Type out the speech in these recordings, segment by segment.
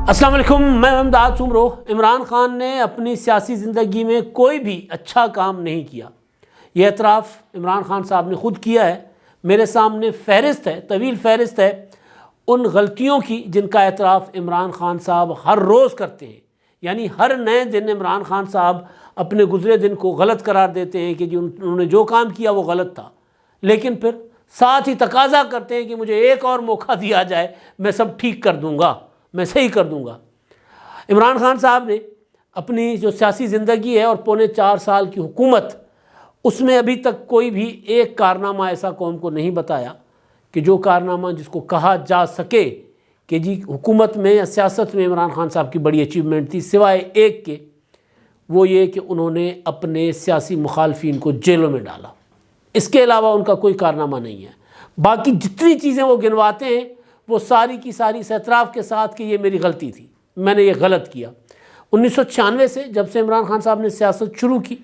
السلام علیکم، میں امداد سمرو۔ عمران خان نے اپنی سیاسی زندگی میں کوئی بھی اچھا کام نہیں کیا، یہ اعتراف عمران خان صاحب نے خود کیا ہے۔ میرے سامنے فہرست ہے، طویل فہرست ہے ان غلطیوں کی جن کا اعتراف عمران خان صاحب ہر روز کرتے ہیں۔ یعنی ہر نئے دن عمران خان صاحب اپنے گزرے دن کو غلط قرار دیتے ہیں کہ جی انہوں نے جو کام کیا وہ غلط تھا، لیکن پھر ساتھ ہی تقاضا کرتے ہیں کہ مجھے ایک اور موقع دیا جائے، میں سب ٹھیک کر دوں گا، میں صحیح کر دوں گا۔ عمران خان صاحب نے اپنی جو سیاسی زندگی ہے اور پونے 4 سال کی حکومت، اس میں ابھی تک کوئی بھی ایک کارنامہ ایسا قوم کو نہیں بتایا کہ جو کارنامہ جس کو کہا جا سکے کہ جی حکومت میں یا سیاست میں عمران خان صاحب کی بڑی اچیومنٹ تھی، سوائے ایک کے، وہ یہ کہ انہوں نے اپنے سیاسی مخالفین کو جیلوں میں ڈالا۔ اس کے علاوہ ان کا کوئی کارنامہ نہیں ہے۔ باقی جتنی چیزیں وہ گنواتے ہیں وہ ساری کی ساری اس اعتراف کے ساتھ کہ یہ میری غلطی تھی، میں نے یہ غلط کیا۔ 1996 سے جب سے عمران خان صاحب نے سیاست شروع کی،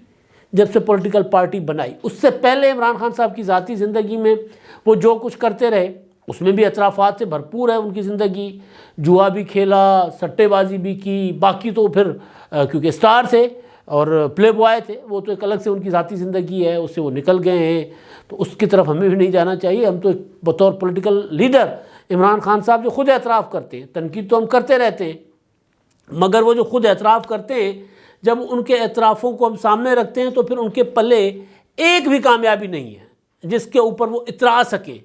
جب سے پولیٹیکل پارٹی بنائی، اس سے پہلے عمران خان صاحب کی ذاتی زندگی میں وہ جو کچھ کرتے رہے اس میں بھی اعترافات سے بھرپور ہے ان کی زندگی۔ جوا بھی کھیلا، سٹے بازی بھی کی، باقی تو پھر کیونکہ سٹار تھے اور پلے بوائے تھے، وہ تو ایک الگ سے ان کی ذاتی زندگی ہے، اس سے وہ نکل گئے ہیں، تو اس کی طرف ہمیں بھی نہیں جانا چاہیے۔ ہم تو بطور پولیٹیکل لیڈر عمران خان صاحب جو خود اعتراف کرتے ہیں، تنقید تو ہم کرتے رہتے ہیں، مگر وہ جو خود اعتراف کرتے ہیں، جب ان کے اعترافوں کو ہم سامنے رکھتے ہیں تو پھر ان کے پلے ایک بھی کامیابی نہیں ہے جس کے اوپر وہ اترا سکیں،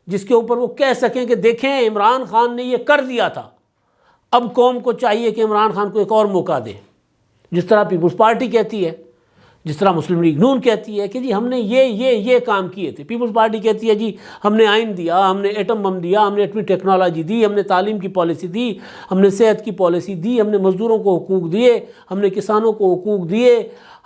جس کے اوپر وہ کہہ سکیں کہ دیکھیں عمران خان نے یہ کر دیا تھا، اب قوم کو چاہیے کہ عمران خان کو ایک اور موقع دے۔ جس طرح پیپلز پارٹی کہتی ہے، جس طرح مسلم لیگ نون کہتی ہے کہ جی ہم نے یہ کام کیے تھے، پیپلز پارٹی کہتی ہے جی ہم نے آئین دیا، ہم نے ایٹم بم دیا، ہم نے ایٹمی ٹیکنالوجی دی، ہم نے تعلیم کی پالیسی دی، ہم نے صحت کی پالیسی دی، ہم نے مزدوروں کو حقوق دیے، ہم نے کسانوں کو حقوق دیے،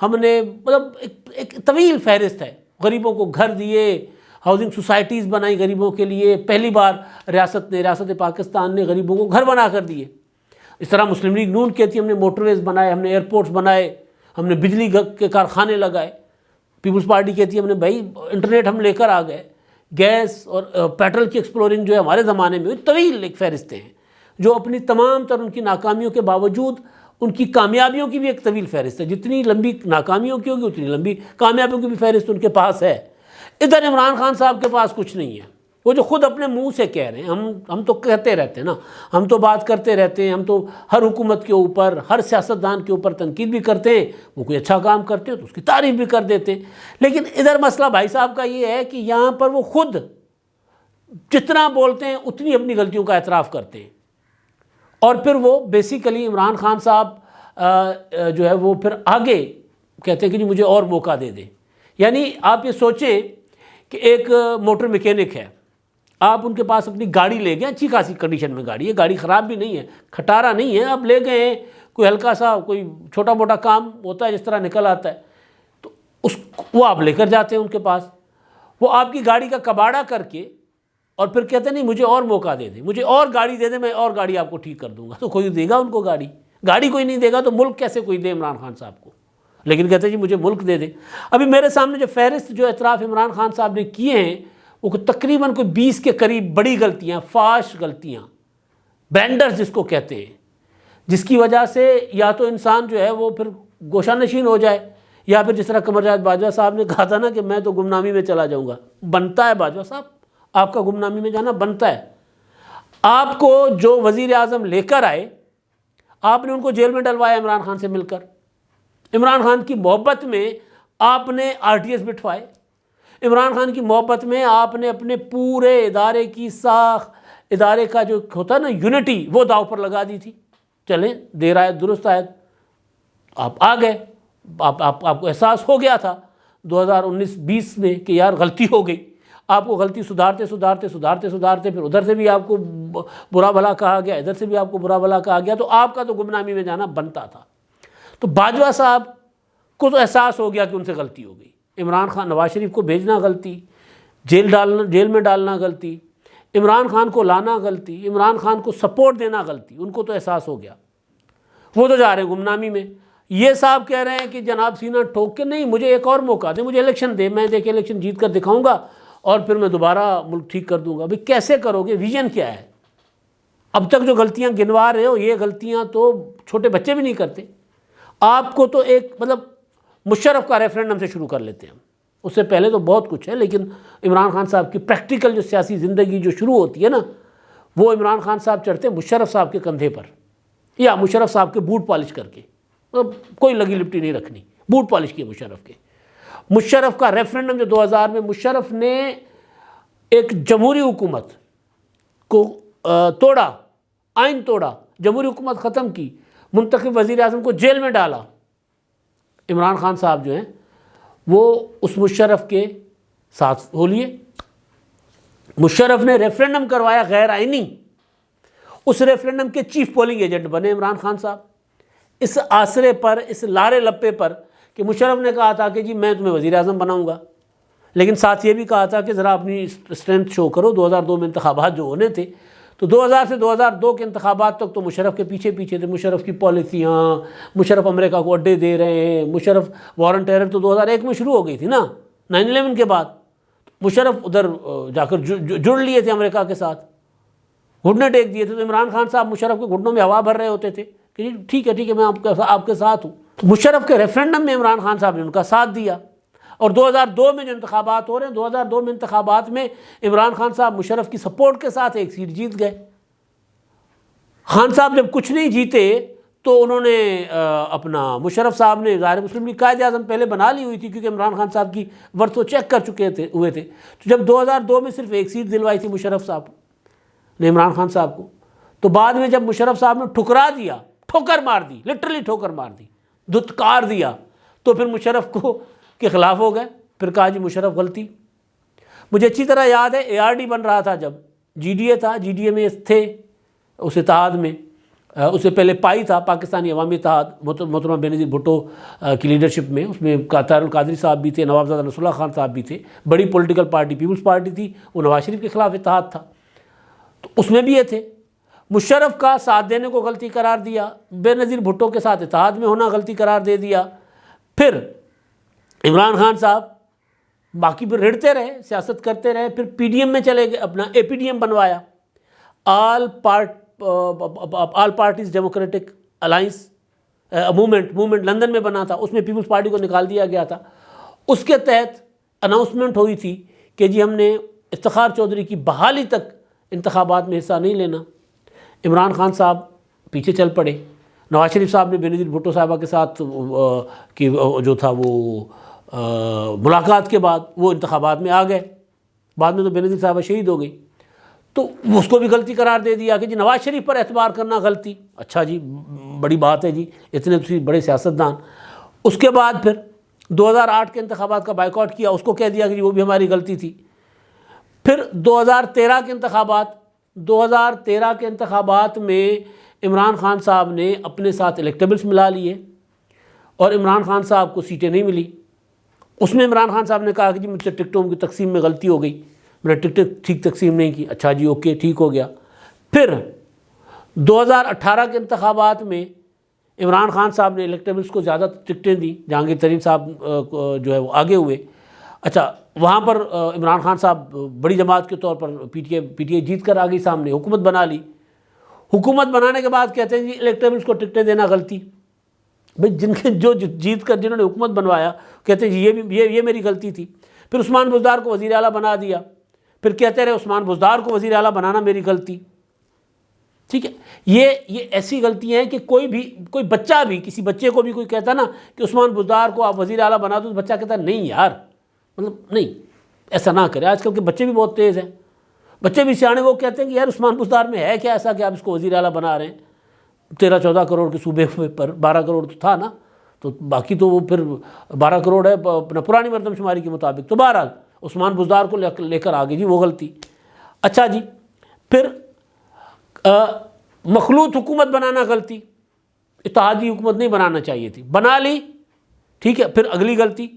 ہم نے مطلب ایک طویل فہرست ہے، غریبوں کو گھر دیے، ہاؤسنگ سوسائٹیز بنائی غریبوں کے لیے، پہلی بار ریاست پاکستان نے غریبوں کو گھر بنا کر دیے۔ اس طرح مسلم لیگ نون کہتی ہے ہم نے موٹر ویز بنائے، ہم نے ایئرپورٹس بنائے، ہم نے بجلی کے کارخانے لگائے۔ پیپلز پارٹی کہتی ہے ہم نے بھائی انٹرنیٹ ہم لے کر آ گئے، گیس اور پیٹرول کی ایکسپلورنگ جو ہے ہمارے زمانے میں طویل ایک فہرستیں ہیں، جو اپنی تمام تر ان کی ناکامیوں کے باوجود ان کی کامیابیوں کی بھی ایک طویل فہرست ہے۔ جتنی لمبی ناکامیوں کی ہوگی اتنی لمبی کامیابیوں کی بھی فہرست ان کے پاس ہے۔ ادھر عمران خان صاحب کے پاس کچھ نہیں ہے، وہ جو خود اپنے منہ سے کہہ رہے ہیں، ہم تو کہتے رہتے ہیں نا، ہم تو بات کرتے رہتے ہیں، ہم تو ہر حکومت کے اوپر، ہر سیاستدان کے اوپر تنقید بھی کرتے ہیں، وہ کوئی اچھا کام کرتے ہیں تو اس کی تعریف بھی کر دیتے ہیں۔ لیکن ادھر مسئلہ بھائی صاحب کا یہ ہے کہ یہاں پر وہ خود جتنا بولتے ہیں اتنی اپنی غلطیوں کا اعتراف کرتے ہیں، اور پھر وہ بیسیکلی عمران خان صاحب جو ہے وہ پھر آگے کہتے ہیں کہ جی مجھے اور موقع دے دیں۔ یعنی آپ یہ سوچیں کہ ایک موٹر میکینک ہے، آپ ان کے پاس اپنی گاڑی لے گئے، اچھی خاصی کنڈیشن میں گاڑی ہے، گاڑی خراب بھی نہیں ہے، کھٹارا نہیں ہے، آپ لے گئے ہیں، کوئی ہلکا سا کوئی چھوٹا موٹا کام ہوتا ہے جس طرح نکل آتا ہے تو وہ آپ لے کر جاتے ہیں ان کے پاس، وہ آپ کی گاڑی کا کباڑا کر کے اور پھر کہتے ہیں نہیں مجھے اور موقع دے دیں، مجھے اور گاڑی دے دیں، میں اور گاڑی آپ کو ٹھیک کر دوں گا۔ تو کوئی دے گا ان کو گاڑی کوئی نہیں دے گا تو ملک کیسے کوئی دے عمران خان صاحب کو؟ لیکن کہتے ہیں جی مجھے ملک دے دیں۔ ابھی میرے سامنے جو فہرست جو اعتراف عمران خان صاحب نے کیے ہیں وہ تقریباً کوئی 20 کے قریب بڑی غلطیاں، فاش غلطیاں، بینڈرز جس کو کہتے ہیں، جس کی وجہ سے یا تو انسان جو ہے وہ پھر گوشہ نشین ہو جائے، یا پھر جس طرح قمر باجوہ صاحب نے کہا تھا نا کہ میں تو گمنامی میں چلا جاؤں گا۔ بنتا ہے باجوہ صاحب، آپ کا گمنامی میں جانا بنتا ہے۔ آپ کو جو وزیر اعظم لے کر آئے، آپ نے ان کو جیل میں ڈلوایا عمران خان سے مل کر، عمران خان کی محبت میں آپ نے RTS بٹھوائے، عمران خان کی محبت میں آپ نے اپنے پورے ادارے کی ساخ، ادارے کا جو ہوتا ہے نا یونٹی، وہ داؤ پر لگا دی تھی۔ چلیں دیر آیت درست آیت، آپ آ گئے، آپ کو احساس ہو گیا تھا 2019-20 میں کہ یار غلطی ہو گئی، آپ کو غلطی سدھارتے پھر ادھر سے بھی آپ کو برا بھلا کہا گیا، ادھر سے بھی آپ کو برا بھلا کہا گیا، تو آپ کا تو گمنامی میں جانا بنتا تھا۔ تو باجوہ صاحب کو تو احساس ہو گیا کہ ان سے غلطی ہو گئی، عمران خان نواز شریف کو بھیجنا غلطی، جیل میں ڈالنا غلطی، عمران خان کو لانا غلطی، عمران خان کو سپورٹ دینا غلطی، ان کو تو احساس ہو گیا، وہ تو جا رہے ہیں گمنامی میں۔ یہ صاحب کہہ رہے ہیں کہ جناب سینہ ٹھوک کے نہیں مجھے ایک اور موقع دے، مجھے الیکشن دے، میں دیکھ الیکشن جیت کر دکھاؤں گا اور پھر میں دوبارہ ملک ٹھیک کر دوں گا۔ بھئی کیسے کرو گے؟ ویژن کیا ہے اب تک جو غلطیاں گنوا رہے ہو یہ غلطیاں تو چھوٹے بچے بھی نہیں کرتے. آپ کو تو ایک مطلب مشرف کا ریفرینڈم سے شروع کر لیتے ہیں. اس سے پہلے تو بہت کچھ ہے، لیکن عمران خان صاحب کی پریکٹیکل جو سیاسی زندگی جو شروع ہوتی ہے نا، وہ عمران خان صاحب چڑھتے ہیں مشرف صاحب کے کندھے پر، یا مشرف صاحب کے بوٹ پالش کر کے. کوئی لگی لپٹی نہیں رکھنی، بوٹ پالش کیے مشرف کے. مشرف کا ریفرینڈم جو 2000 میں مشرف نے ایک جمہوری حکومت کو توڑا، آئین توڑا، جمہوری حکومت ختم کی، منتخب وزیر اعظم کو جیل میں ڈالا. عمران خان صاحب جو ہیں وہ اس مشرف کے ساتھ ہو لیے. مشرف نے ریفرینڈم کروایا غیر آئینی، اس ریفرینڈم کے چیف پولنگ ایجنٹ بنے عمران خان صاحب. اس آسرے پر، اس لارے لپے پر کہ مشرف نے کہا تھا کہ جی میں تمہیں وزیر اعظم بناؤں گا، لیکن ساتھ یہ بھی کہا تھا کہ ذرا اپنی اسٹرینتھ شو کرو. 2002 میں انتخابات جو ہونے تھے تو 2000 سے 2002 کے انتخابات تک تو مشرف کے پیچھے پیچھے تھے. مشرف کی پالیسیاں، مشرف امریکہ کو اڈے دے رہے ہیں، مشرف وار آن ٹیرر تو 2001 میں شروع ہو گئی تھی نا، 9/11 کے بعد. مشرف ادھر جا کر جڑ لیے تھے امریکہ کے ساتھ، گھٹنے ٹیک دیے تھے. تو عمران خان صاحب مشرف کے گھٹنوں میں ہوا بھر رہے ہوتے تھے کہ جی ٹھیک ہے میں آپ کے ساتھ ہوں. تو مشرف کے ریفرینڈم میں عمران خان صاحب نے ان کا ساتھ دیا. اور 2002 میں جو انتخابات ہو رہے ہیں، 2002 میں انتخابات میں عمران خان صاحب مشرف کی سپورٹ کے ساتھ ایک سیٹ جیت گئے. خان صاحب جب کچھ نہیں جیتے تو انہوں نے اپنا مشرف صاحب نے ظاہر مسلم لیگ قائد اعظم پہلے بنا لی ہوئی تھی، کیونکہ عمران خان صاحب کی ورث وہ چیک کر چکے ہوئے تھے. تو جب 2002 میں صرف ایک سیٹ دلوائی تھی مشرف صاحب نے عمران خان صاحب کو، تو بعد میں جب مشرف صاحب نے ٹھکرا دیا، ٹھوکر مار دی، لٹرلی ٹھوکر مار دی، دھتکار دیا، تو پھر مشرف کو کے خلاف ہو گئے. پھر کہا جی مشرف غلطی. مجھے اچھی طرح یاد ہے ARD بن رہا تھا، جب GDA تھا، GDA میں تھے اس اتحاد میں. اس سے پہلے پائی تھا، پاکستانی عوامی اتحاد، محترمہ بینظیر بھٹو کی لیڈرشپ میں. اس میں طاہر القادری صاحب بھی تھے، نواب زادہ نصر اللہ خان صاحب بھی تھے. بڑی پولیٹیکل پارٹی پیپلز پارٹی تھی، وہ نواز شریف کے خلاف اتحاد تھا، تو اس میں بھی یہ تھے. مشرف کا ساتھ دینے کو غلطی قرار دیا، بینظیر بھٹو کے ساتھ اتحاد میں ہونا غلطی قرار دے دیا. پھر عمران خان صاحب باقی پھر رڑتے رہے، سیاست کرتے رہے. پھر PDM میں چلے گئے، اپنا APDM بنوایا، all parties democratic alliance movement London میں بنا تھا. اس میں پیپلز پارٹی کو نکال دیا گیا تھا. اس کے تحت اناؤنسمنٹ ہوئی تھی کہ جی ہم نے افتخار چودھری کی بحالی تک انتخابات میں حصہ نہیں لینا. عمران خان صاحب پیچھے چل پڑے. نواز شریف صاحب نے بینظیر بھٹو صاحبہ کے ساتھ کی جو تھا وہ ملاقات کے بعد وہ انتخابات میں آ گئے. بعد میں تو بینظیر صاحبہ شہید ہو گئی، تو اس کو بھی غلطی قرار دے دیا کہ جی نواز شریف پر اعتبار کرنا غلطی. اچھا جی بڑی بات ہے جی، اتنے بڑے سیاستدان. اس کے بعد پھر 2008 کے انتخابات کا بائیکاٹ کیا، اس کو کہہ دیا کہ جی وہ بھی ہماری غلطی تھی. پھر 2013 کے انتخابات میں عمران خان صاحب نے اپنے ساتھ الیکٹیبلز ملا لیے اور عمران خان صاحب کو سیٹیں نہیں ملی. اس میں عمران خان صاحب نے کہا کہ جی مجھ سے ٹکٹوں کی تقسیم میں غلطی ہو گئی، میں نے ٹکٹیں ٹھیک تقسیم نہیں کی. اچھا جی اوکے ٹھیک ہو گیا. پھر 2018 کے انتخابات میں عمران خان صاحب نے الیکٹیبلز کو زیادہ ٹکٹیں دی، جہانگیر ترین صاحب جو ہے وہ آگے ہوئے. اچھا وہاں پر عمران خان صاحب بڑی جماعت کے طور پر پی ٹی آئی جیت کر آ گئی سامنے، حکومت بنا لی. حکومت بنانے کے بعد کہتے ہیں جی الیکٹیبلز کو ٹکٹیں دینا غلطی. بھئی جن کے جو جیت کر جنہوں نے حکومت بنوایا کہتے ہیں جی یہ میری غلطی تھی. پھر عثمان بزدار کو وزیر اعلیٰ بنا دیا، پھر کہتے رہے عثمان بزدار کو وزیر اعلیٰ بنانا میری غلطی. ٹھیک ہے، یہ ایسی غلطیاں ہیں کہ کوئی بچہ بھی، کسی بچے کو بھی کوئی کہتا نا کہ عثمان بزدار کو آپ وزیر اعلیٰ بنا دو، تو بچہ کہتا نہیں یار، مطلب نہیں ایسا نہ کرے. آج کل کے بچے بھی بہت تیز ہیں، بچے بھی سیانے، وہ کہتے ہیں کہ یار عثمان بزدار میں ہے کیا ایسا کہ آپ اس کو وزیر اعلیٰ بنا رہے ہیں. 13-14 کروڑ کے صوبے پر 12 کروڑ تو تھا نا، تو باقی تو وہ پھر 12 کروڑ ہے اپنا پرانی مردم شماری کے مطابق. تو بہرحال عثمان بزدار کو لے کر آگے جی وہ غلطی. اچھا جی پھر مخلوط حکومت بنانا غلطی، اتحادی حکومت نہیں بنانا چاہیے تھی، بنا لی. ٹھیک ہے، پھر اگلی غلطی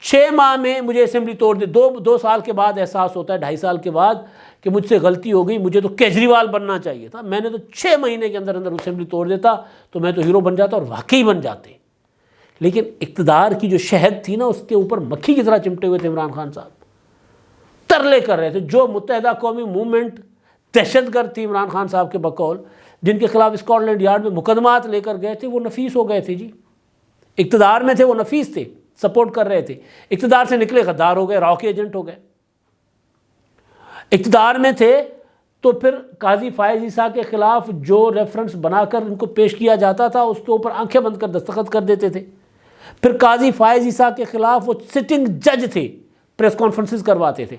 6 ماہ میں مجھے اسمبلی توڑ دے. 2 سال کے بعد احساس ہوتا ہے، 2.5 سال کے بعد، کہ مجھ سے غلطی ہو گئی، مجھے تو کیجریوال بننا چاہیے تھا. میں نے تو 6 مہینے کے اندر اسمبلی توڑ دیتا تو میں تو ہیرو بن جاتا، اور واقعی بن جاتے. لیکن اقتدار کی جو شہد تھی نا، اس کے اوپر مکھی کی طرح چمٹے ہوئے تھے عمران خان صاحب. ترلے کر رہے تھے. جو متحدہ قومی موومنٹ دہشت گرد تھی عمران خان صاحب کے بقول، جن کے خلاف اسکاٹ لینڈ یارڈ میں مقدمات لے کر گئے تھے، وہ نفیس ہو گئے تھے جی. اقتدار میں تھے وہ نفیس تھے، سپورٹ کر رہے تھے. اقتدار سے نکلے غدار ہو گئے، راؤ کے ایجنٹ ہو گئے. اقتدار میں تھے تو پھر قاضی فائز عیسیٰ کے خلاف جو ریفرنس بنا کر ان کو پیش کیا جاتا تھا اس کے اوپر آنکھیں بند کر دستخط کر دیتے تھے. پھر قاضی فائز عیسیٰ کے خلاف وہ سٹنگ جج تھے، پریس کانفرنسز کرواتے تھے.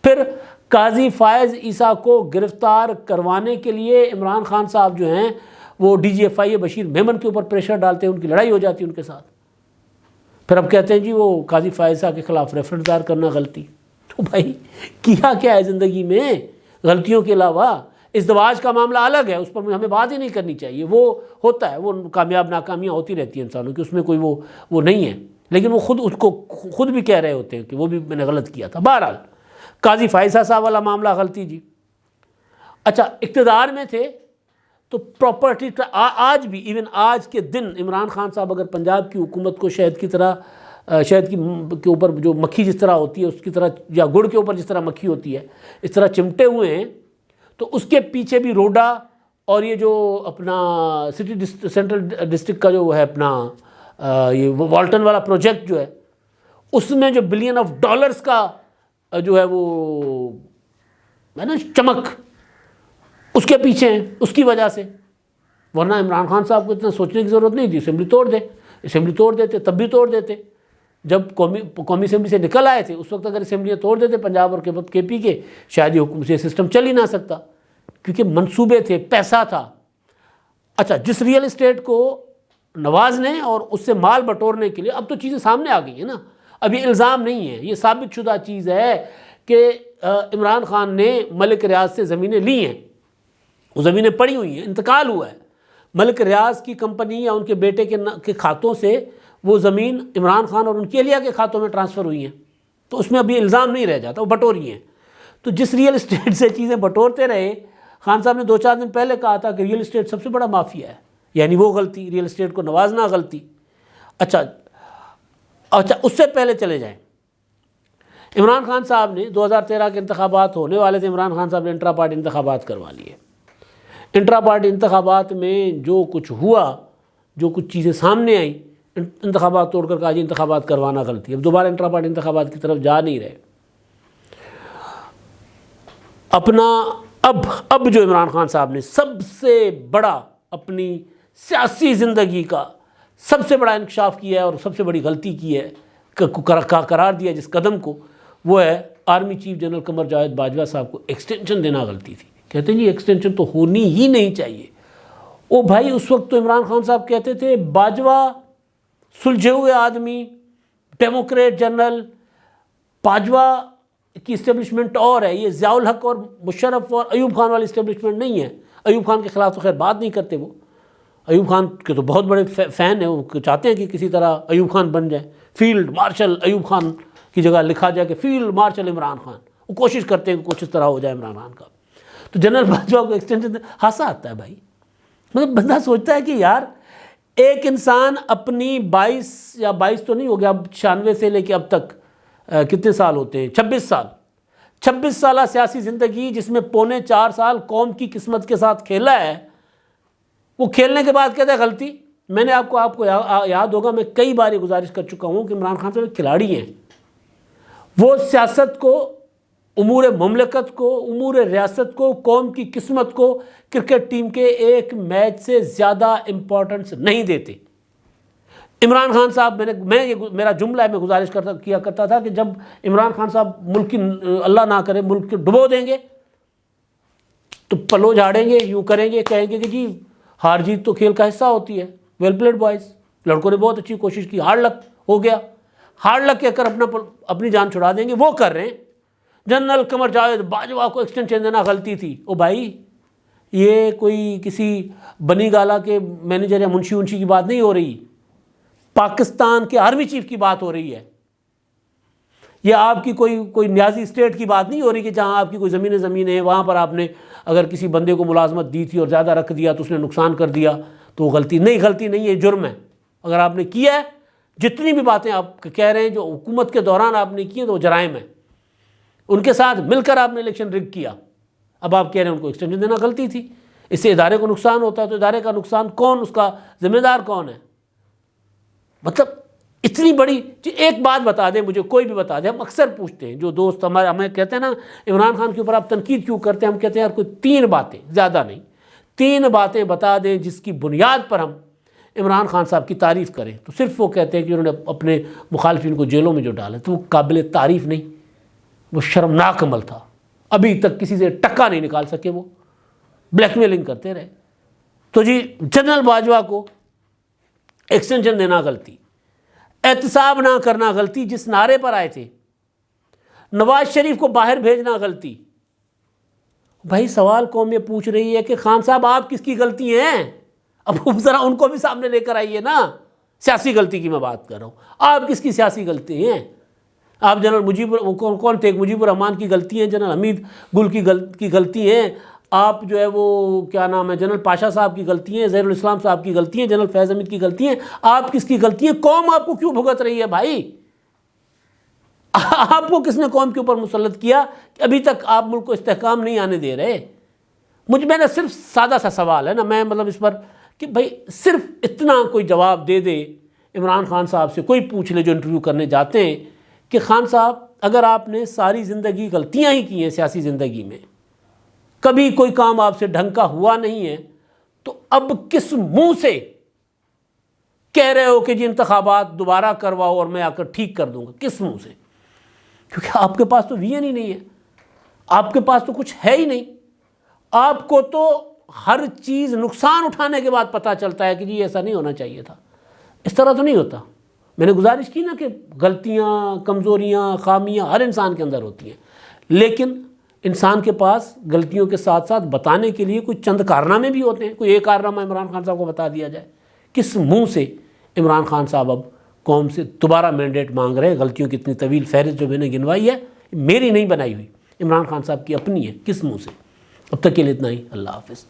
پھر قاضی فائز عیسیٰ کو گرفتار کروانے کے لیے عمران خان صاحب جو ہیں وہ ڈی جی ایف آئی بشیر میمن کے اوپر پریشر ڈالتے ہیں، ان کی لڑائی ہو جاتی ہے ان کے ساتھ. پھر اب کہتے ہیں جی وہ قاضی فائز عیسیٰ کے خلاف ریفرنس دائر کرنا غلطی. تو بھائی کیا ہے زندگی میں غلطیوں کے علاوہ؟ ازدواج کا معاملہ الگ ہے، اس پر ہمیں بات ہی نہیں کرنی چاہیے. وہ ہوتا ہے، وہ کامیاب ناکامیاں ہوتی رہتی ہیں انسانوں کی، اس میں کوئی وہ نہیں ہے. لیکن وہ خود بھی کہہ رہے ہوتے ہیں کہ وہ بھی میں نے غلط کیا تھا. بہرحال قاضی فائز صاحب والا معاملہ غلطی جی. اچھا اقتدار میں تھے تو پراپرٹی آج بھی، ایون آج کے دن عمران خان صاحب اگر پنجاب کی حکومت کو شہد کے اوپر جو مکھی جس طرح ہوتی ہے اس کی طرح، یا گڑ کے اوپر جس طرح مکھی ہوتی ہے اس طرح چمٹے ہوئے ہیں، تو اس کے پیچھے بھی روڈا اور یہ جو اپنا سٹی سینٹرل ڈسٹرکٹ کا جو ہے اپنا یہ والٹن والا پروجیکٹ جو ہے، اس میں جو بلین آف ڈالرز کا جو ہے وہ ہے نا چمک، اس کے پیچھے ہیں اس کی وجہ سے. ورنہ عمران خان صاحب کو اتنا سوچنے کی ضرورت نہیں تھی. اسمبلی توڑ دیتے تب بھی توڑ دیتے. جب قومی اسمبلی سے نکل آئے تھے اس وقت اگر اسمبلیاں توڑ دیتے پنجاب اور کے پی کے، شاید یہ حکومت سے سسٹم چل ہی نہ سکتا، کیونکہ منصوبے تھے، پیسہ تھا. اچھا جس ریئل اسٹیٹ کو نوازنے اور اس سے مال بٹورنے کے لیے اب تو چیزیں سامنے آ گئی ہیں نا. اب یہ الزام نہیں ہے، یہ ثابت شدہ چیز ہے کہ عمران خان نے ملک ریاض سے زمینیں لی ہیں، وہ زمینیں پڑی ہوئی ہیں، انتقال ہوا ہے. ملک ریاض کی کمپنی یا ان کے بیٹے کے کھاتوں سے وہ زمین عمران خان اور ان کی اہلیہ کے کھاتوں میں ٹرانسفر ہوئی ہیں. تو اس میں ابھی الزام نہیں رہ جاتا، وہ بٹوری ہیں. تو جس ریئل اسٹیٹ سے چیزیں بٹورتے رہے، خان صاحب نے 2-4 دن پہلے کہا تھا کہ ریئل اسٹیٹ سب سے بڑا مافیا ہے، یعنی وہ غلطی، ریئل اسٹیٹ کو نوازنا غلطی. اچھا اس سے پہلے چلے جائیں. عمران خان صاحب نے 2013 کے انتخابات ہونے والے تھے، عمران خان صاحب نے انٹرا پارٹی انتخابات کروا لیے. انٹرا پارٹی انتخابات میں جو کچھ ہوا، جو کچھ چیزیں سامنے آئیں، انتخابات توڑ کر کہا جی انتخابات کروانا غلطی. اب دوبارہ انٹرا پارٹی انتخابات کی طرف جا نہیں رہے. اب جو عمران خان صاحب نے سب سے بڑا اپنی سیاسی زندگی کا سب سے بڑا انکشاف کیا ہے اور سب سے بڑی غلطی کی ہے، قرار دیا جس قدم کو، وہ ہے army chief general Qamar Javed Bajwa صاحب کو ایکسٹینشن دینا غلطی تھی. کہتے ہیں جی ایکسٹینشن تو ہونی ہی نہیں چاہیے. او بھائی اس وقت تو عمران خان صاحب کہتے تھے باجوہ سلجھے ہوئے آدمی، ڈیموکریٹ جنرل. باجوہ کی اسٹیبلشمنٹ اور ہے، یہ ضیاء الحق اور مشرف اور ایوب خان والی اسٹیبلشمنٹ نہیں ہے. ایوب خان کے خلاف تو خیر بات نہیں کرتے، وہ ایوب خان کے تو بہت بڑے فین ہیں، وہ چاہتے ہیں کہ کسی طرح ایوب خان بن جائے، فیلڈ مارشل ایوب خان کی جگہ لکھا جائے کہ فیلڈ مارشل عمران خان. وہ کوشش کرتے ہیں کہ کچھ اس طرح ہو جائے عمران خان کا. تو جنرل باجوہ کو ایکسٹینشن ہنسا آتا ہے بھائی. مطلب بندہ سوچتا ہے کہ یار ایک انسان اپنی 22 تو نہیں ہو گیا، اب 96 سے لے کے اب تک کتنے سال ہوتے ہیں، 26 سالہ سیاسی زندگی، جس میں 3.25 سال قوم کی قسمت کے ساتھ کھیلا ہے. وہ کھیلنے کے بعد کہتا ہے غلطی. میں نے آپ کو یاد ہوگا، میں کئی بار یہ گزارش کر چکا ہوں کہ عمران خان صاحب ایک کھلاڑی ہیں. وہ سیاست کو، امور مملکت کو، امور ریاست کو، قوم کی قسمت کو کرکٹ ٹیم کے ایک میچ سے زیادہ امپورٹنس نہیں دیتے. عمران خان صاحب میرا جملہ ہے، میں گزارش کیا کرتا تھا کہ جب عمران خان صاحب ملک کی، اللہ نہ کرے، ملک کو ڈبو دیں گے تو پلو جھاڑیں گے، یوں کریں گے، کہیں گے کہ جی ہار جیت تو کھیل کا حصہ ہوتی ہے، ویل پلیڈ بوائز، لڑکوں نے بہت اچھی کوشش کی، ہارڈ لک ہو گیا. ہارڈ لک کہہ کر اپنی جان چھڑا دیں گے. وہ کر رہے ہیں. جنرل قمر جاوید باجوہ کو ایکسٹینشن دینا غلطی تھی. او بھائی یہ کوئی کسی بنی گالا کے مینیجر یا منشی کی بات نہیں ہو رہی، پاکستان کے آرمی چیف کی بات ہو رہی ہے. یہ آپ کی کوئی نیازی اسٹیٹ کی بات نہیں ہو رہی کہ جہاں آپ کی کوئی زمینیں ہیں، وہاں پر آپ نے اگر کسی بندے کو ملازمت دی تھی اور زیادہ رکھ دیا تو اس نے نقصان کر دیا تو وہ غلطی نہیں، یہ جرم ہے. اگر آپ نے کیا ہے، جتنی بھی باتیں آپ کہہ رہے ہیں جو حکومت کے دوران آپ نے کی ہیں تو وہ جرائم ہیں. ان کے ساتھ مل کر آپ نے الیکشن رگ کیا، اب آپ کہہ رہے ہیں ان کو ایکسٹینشن دینا غلطی تھی، اس سے ادارے کو نقصان ہوتا ہے، تو ادارے کا نقصان کون، اس کا ذمہ دار کون ہے؟ مطلب اتنی بڑی ایک بات بتا دیں مجھے، کوئی بھی بتا دیں. ہم اکثر پوچھتے ہیں جو دوست ہمارے، ہمیں کہتے ہیں نا عمران خان کے اوپر آپ تنقید کیوں کرتے ہیں، ہم کہتے ہیں یار کوئی 3 باتیں، زیادہ نہیں، 3 باتیں بتا دیں جس کی بنیاد پر ہم عمران خان صاحب کی تعریف کریں. تو صرف وہ کہتے ہیں کہ انہوں نے اپنے مخالفین کو جیلوں میں جو ڈالا تو وہ قابل تعریف نہیں، وہ شرمناک عمل تھا. ابھی تک کسی سے ٹکا نہیں نکال سکے، وہ بلیک میلنگ کرتے رہے. تو جی جنرل باجوہ کو ایکسٹینشن دینا غلطی، احتساب نہ کرنا غلطی جس نعرے پر آئے تھے، نواز شریف کو باہر بھیجنا غلطی. بھائی سوال قوم یہ پوچھ رہی ہے کہ خان صاحب آپ کس کی غلطی ہیں؟ اب ذرا ان کو بھی سامنے لے کر آئیے نا. سیاسی غلطی کی میں بات کر رہا ہوں، آپ کس کی سیاسی غلطی ہیں؟ آپ جنرل کون تھے، مجیب الرحمان کی غلطی ہیں، جنرل حمید گل کی غلطی ہیں، آپ جو ہے وہ کیا نام ہے جنرل پاشا صاحب کی غلطی ہیں، زہیر الاسلام صاحب کی غلطی ہیں، جنرل فیض حمید کی غلطی ہیں. آپ کس کی غلطی ہیں؟ قوم آپ کو کیوں بھگت رہی ہے بھائی؟ آپ کو کس نے قوم کے اوپر مسلط کیا کہ ابھی تک آپ ملک کو استحکام نہیں آنے دے رہے؟ میں نے صرف سادہ سا سوال ہے نا، میں مطلب اس پر کہ بھائی صرف اتنا کوئی جواب دے دے عمران خان صاحب سے، کوئی پوچھ لے جو انٹرویو کرنے جاتے ہیں کہ خان صاحب اگر آپ نے ساری زندگی غلطیاں ہی کی ہیں سیاسی زندگی میں، کبھی کوئی کام آپ سے ڈھنگ کا ہوا نہیں ہے، تو اب کس منہ سے کہہ رہے ہو کہ جی انتخابات دوبارہ کرواؤ اور میں آ کر ٹھیک کر دوں گا؟ کس منہ سے؟ کیونکہ آپ کے پاس تو ویژن ہی نہیں ہے، آپ کے پاس تو کچھ ہے ہی نہیں. آپ کو تو ہر چیز نقصان اٹھانے کے بعد پتہ چلتا ہے کہ جی ایسا نہیں ہونا چاہیے تھا. اس طرح تو نہیں ہوتا. میں نے گزارش کی نا کہ غلطیاں، کمزوریاں، خامیاں ہر انسان کے اندر ہوتی ہیں، لیکن انسان کے پاس غلطیوں کے ساتھ ساتھ بتانے کے لیے کچھ چند کارنامے بھی ہوتے ہیں. کوئی ایک کارنامہ عمران خان صاحب کو بتا دیا جائے. کس منہ سے عمران خان صاحب اب قوم سے دوبارہ مینڈیٹ مانگ رہے ہیں؟ غلطیوں کی اتنی طویل فہرست جو میں نے گنوائی ہے میری نہیں بنائی ہوئی، عمران خان صاحب کی اپنی ہے. کس منہ سے؟ اب تک کے لیے اتنا ہی. اللہ حافظ.